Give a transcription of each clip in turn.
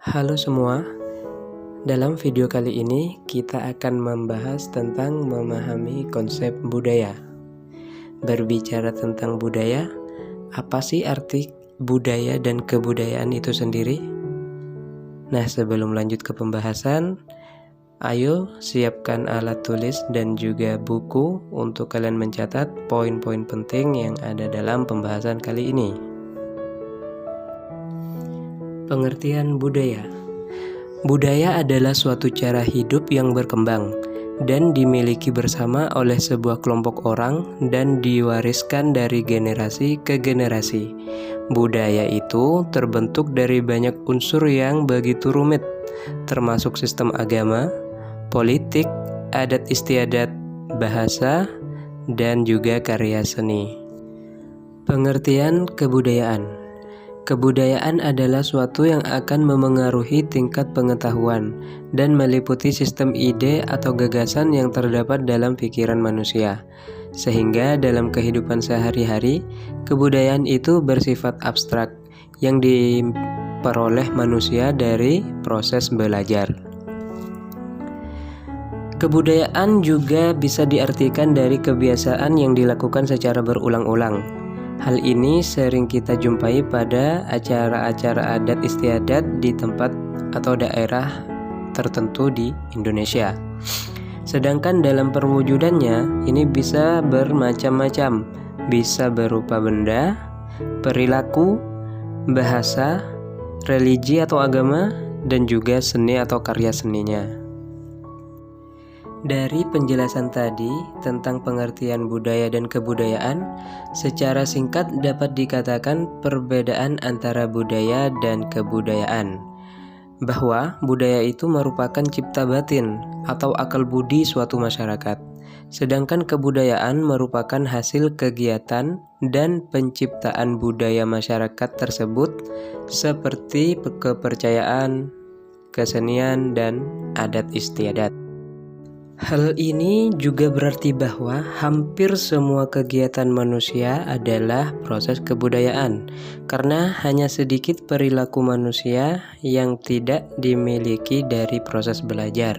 Halo semua, dalam video kali ini kita akan membahas tentang memahami konsep budaya. Berbicara tentang budaya, apa sih arti budaya dan kebudayaan itu sendiri? Nah, sebelum lanjut ke pembahasan, ayo siapkan alat tulis dan juga buku untuk kalian mencatat poin-poin penting yang ada dalam pembahasan kali ini. Pengertian budaya. Budaya adalah suatu cara hidup yang berkembang dan dimiliki bersama oleh sebuah kelompok orang dan diwariskan dari generasi ke generasi. Budaya itu terbentuk dari banyak unsur yang begitu rumit, termasuk sistem agama, politik, adat istiadat, bahasa, dan juga karya seni. Pengertian kebudayaan. Kebudayaan adalah suatu yang akan memengaruhi tingkat pengetahuan dan meliputi sistem ide atau gagasan yang terdapat dalam pikiran manusia. Sehingga dalam kehidupan sehari-hari, kebudayaan itu bersifat abstrak yang diperoleh manusia dari proses belajar. Kebudayaan juga bisa diartikan dari kebiasaan yang dilakukan secara berulang-ulang. Hal ini sering kita jumpai pada acara-acara adat istiadat di tempat atau daerah tertentu di Indonesia. Sedangkan dalam perwujudannya ini bisa bermacam-macam, bisa berupa benda, perilaku, bahasa, religi atau agama, dan juga seni atau karya seninya. Dari penjelasan tadi tentang pengertian budaya dan kebudayaan, secara singkat dapat dikatakan perbedaan antara budaya dan kebudayaan. Bahwa budaya itu merupakan cipta batin atau akal budi suatu masyarakat. Sedangkan kebudayaan merupakan hasil kegiatan dan penciptaan budaya masyarakat tersebut seperti kepercayaan, kesenian, dan adat istiadat. Hal ini juga berarti bahwa hampir semua kegiatan manusia adalah proses kebudayaan, karena hanya sedikit perilaku manusia yang tidak dimiliki dari proses belajar,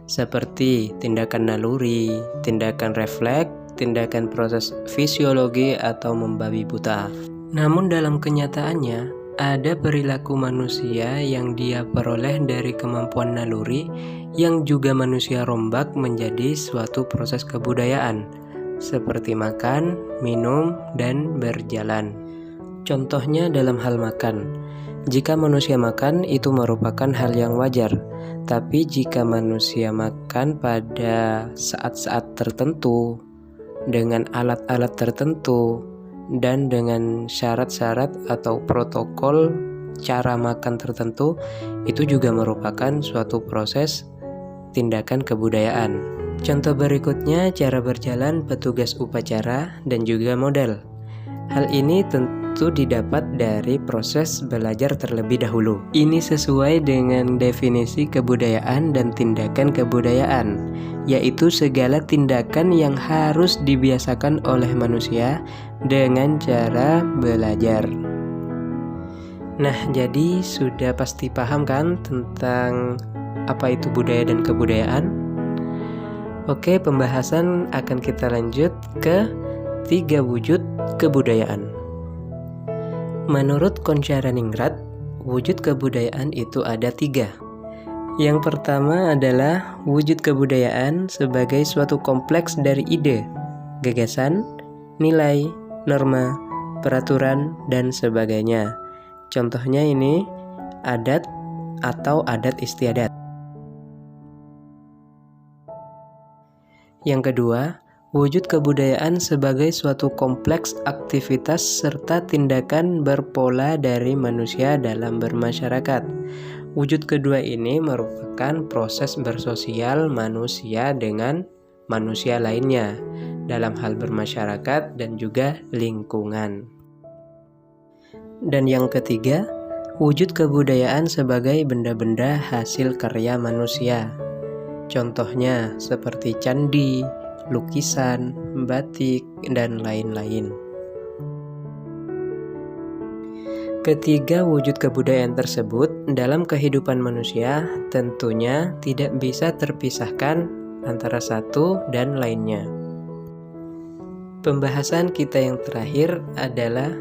seperti tindakan naluri, tindakan refleks, tindakan proses fisiologi, atau membabi buta. Namun dalam kenyataannya, ada perilaku manusia yang dia peroleh dari kemampuan naluri yang juga manusia rombak menjadi suatu proses kebudayaan, seperti makan, minum, dan berjalan. Contohnya dalam hal makan. Jika manusia makan, itu merupakan hal yang wajar. Tapi jika manusia makan pada saat-saat tertentu, dengan alat-alat tertentu, dan dengan syarat-syarat atau protokol cara makan tertentu, itu juga merupakan suatu proses tindakan kebudayaan. Contoh berikutnya cara berjalan petugas upacara dan juga model. Hal ini tentu didapat dari proses belajar terlebih dahulu. Ini sesuai dengan definisi kebudayaan dan tindakan kebudayaan, yaitu segala tindakan yang harus dibiasakan oleh manusia dengan cara belajar. Nah, jadi sudah pasti paham kan tentang apa itu budaya dan kebudayaan? Oke, pembahasan akan kita lanjut ke 3 wujud kebudayaan. Menurut Koncharaningrat, wujud kebudayaan itu ada 3. Yang pertama adalah wujud kebudayaan sebagai suatu kompleks dari ide, gagasan, nilai, norma, peraturan, dan sebagainya. Contohnya ini adat atau adat istiadat. Yang kedua, wujud kebudayaan sebagai suatu kompleks aktivitas serta tindakan berpola dari manusia dalam bermasyarakat. Wujud kedua ini merupakan proses bersosial manusia dengan manusia lainnya dalam hal bermasyarakat dan juga lingkungan. Dan yang ketiga, wujud kebudayaan sebagai benda-benda hasil karya manusia. Contohnya seperti candi, lukisan, batik, dan lain-lain. Ketiga wujud kebudayaan tersebut dalam kehidupan manusia tentunya tidak bisa terpisahkan antara satu dan lainnya. Pembahasan kita yang terakhir adalah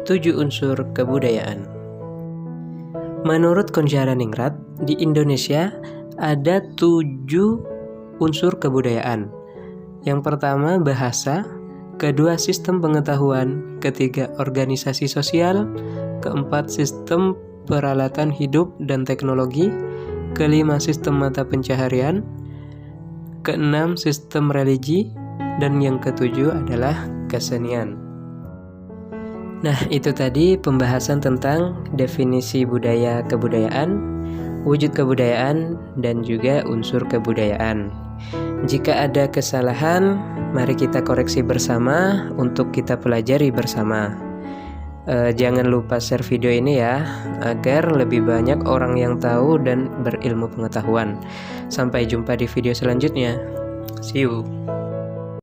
7 unsur kebudayaan. Menurut Konjaraningrat, di Indonesia ada 7 unsur kebudayaan. Yang pertama bahasa, kedua sistem pengetahuan, ketiga organisasi sosial, keempat sistem peralatan hidup dan teknologi, kelima sistem mata pencaharian, keenam sistem religi, dan yang ketujuh adalah kesenian. Nah, itu tadi pembahasan tentang definisi budaya kebudayaan, wujud kebudayaan, dan juga unsur kebudayaan. Jika ada kesalahan, mari kita koreksi bersama untuk kita pelajari bersama. Jangan lupa share video ini ya, agar lebih banyak orang yang tahu dan berilmu pengetahuan. Sampai jumpa di video selanjutnya. See you.